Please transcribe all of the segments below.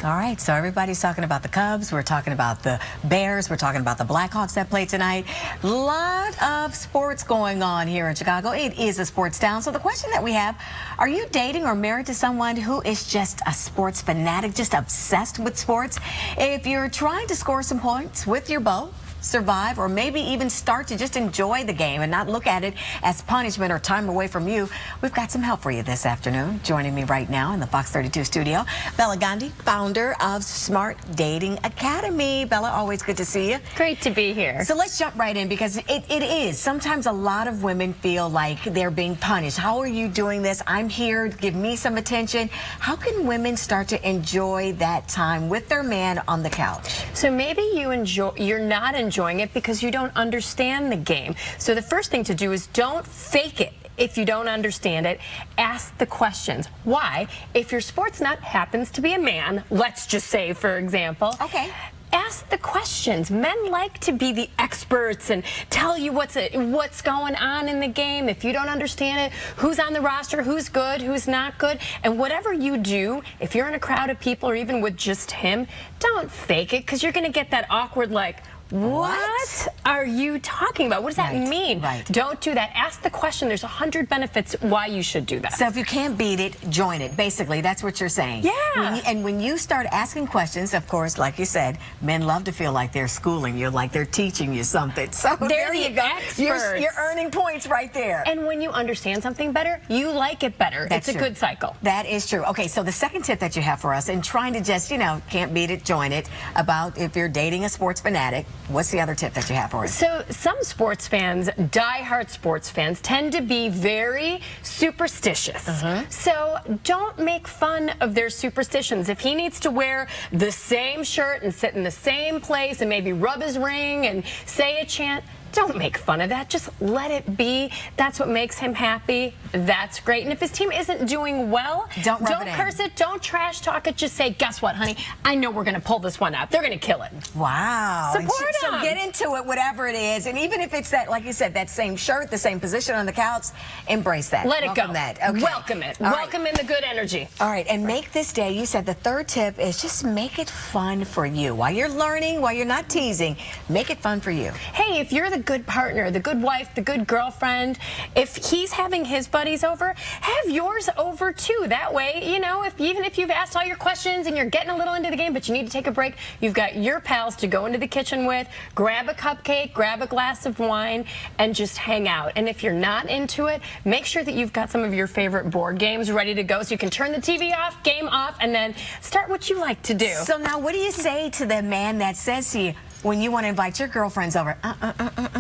All right, so everybody's talking about the Cubs, we're talking about the Bears, we're talking about the Blackhawks that play tonight. A lot of sports going on here in Chicago. It is a sports town. So the question that we have, are you dating or married to someone who is just a sports fanatic, just obsessed with sports? If you're trying to score some points with your beau, survive, or maybe even start to just enjoy the game and not look at it as punishment or time away from you, we've got some help for you this afternoon. Joining me right now in the Fox 32 studio, Bela Gandhi, founder of Smart Dating Academy. Bela, always good to see you. Great to be here. So let's jump right in, because it is. Sometimes a lot of women feel like they're being punished. How are you doing this? I'm here. Give me some attention. How can women start to enjoy that time with their man on the couch? So maybe you're not enjoying it because you don't understand the game. So the first thing to do is don't fake it. If you don't understand it, ask the questions. Why? If your sports nut happens to be a man, let's just say, for example. Okay. Ask the questions. Men like to be the experts and tell you what's going on in the game. If you don't understand it, who's on the roster, who's good, who's not good. And whatever you do, if you're in a crowd of people or even with just him, don't fake it, because you're going to get that awkward, like, what are you talking about? What does that mean? Right. Don't do that. Ask the question. There's 100 benefits why you should do that. So if you can't beat it, join it. Basically, that's what you're saying. Yeah. And when you start asking questions, of course, like you said, men love to feel like they're schooling you, like they're teaching you something. So there you go. You're earning points right there. And when you understand something better, you like it better. That's it's a good cycle. That is true. Okay, so the second tip that you have for us, in trying to just, can't beat it, join it, about if you're dating a sports fanatic, what's the other tip that you have for us? So some sports fans, diehard sports fans, tend to be very superstitious. So don't make fun of their superstitions. If he needs to wear the same shirt and sit in the same place and maybe rub his ring and say a chant, don't make fun of that. Just let it be. That's what makes him happy. That's great. And if his team isn't doing well, don't curse it. Don't trash talk it. Just say, guess what, honey? I know we're going to pull this one out. They're going to kill it. Wow. Support him. So get into it, whatever it is. And even if it's that, like you said, that same shirt, the same position on the couch, embrace that. Let it go. That. Okay. Welcome it. Welcome in the good energy. All right. And make this day, you said the third tip is just make it fun for you. While you're learning, while you're not teasing, make it fun for you. Hey, if you're the good partner, the good wife, the good girlfriend, if he's having his buddies over, have yours over too. That way, even if you've asked all your questions and you're getting a little into the game, but you need to take a break, you've got your pals to go into the kitchen with, grab a cupcake, grab a glass of wine, and just hang out. And if you're not into it, make sure that you've got some of your favorite board games ready to go so you can turn the TV off, game off, and then start what you like to do. So now what do you say to the man that says to you, when you want to invite your girlfriends over,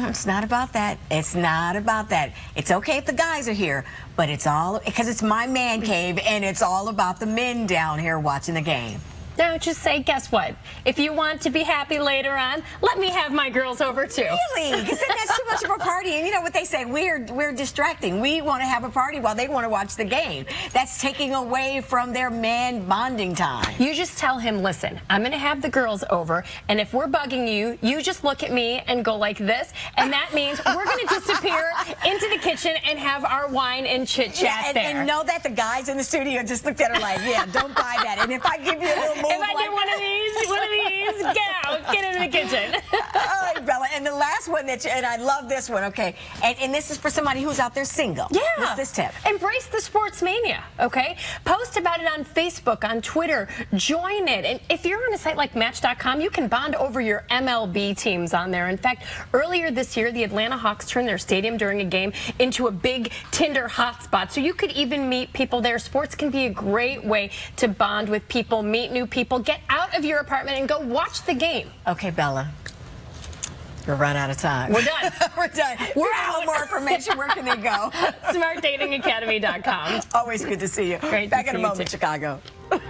it's not about that. It's not about that. It's okay if the guys are here, but it's all because it's my man cave and it's all about the men down here watching the game. Now just say, guess what? If you want to be happy later on, let me have my girls over too. Really? Because then that's too much of a party. And you know what they say, we're distracting. We want to have a party while they want to watch the game. That's taking away from their man bonding time. You just tell him, listen, I'm going to have the girls over, and if we're bugging you, you just look at me and go like this, and that means we're going to disappear into the kitchen and have our wine and chit-chat there. And know that the guys in the studio just looked at her like, yeah, don't buy that. And if I give you a little move if I did one of these, get out, get into the kitchen. All right, Bela, and the last one and I love this one, okay, and this is for somebody who's out there single. Yeah. What's this tip? Embrace the sports mania, okay? Post about it on Facebook, on Twitter, join it. And if you're on a site like Match.com, you can bond over your MLB teams on there. In fact, earlier this year, the Atlanta Hawks turned their stadium during a game into a big Tinder hotspot, so you could even meet people there. Sports can be a great way to bond with people, meet new people, get out of your apartment and go watch the game. Okay, Bela. We're run out of time. We're done. We're done. We're out. More information. Where can they go? SmartDatingAcademy.com. Always good to see you. Great Back to in a see you moment, too. Chicago.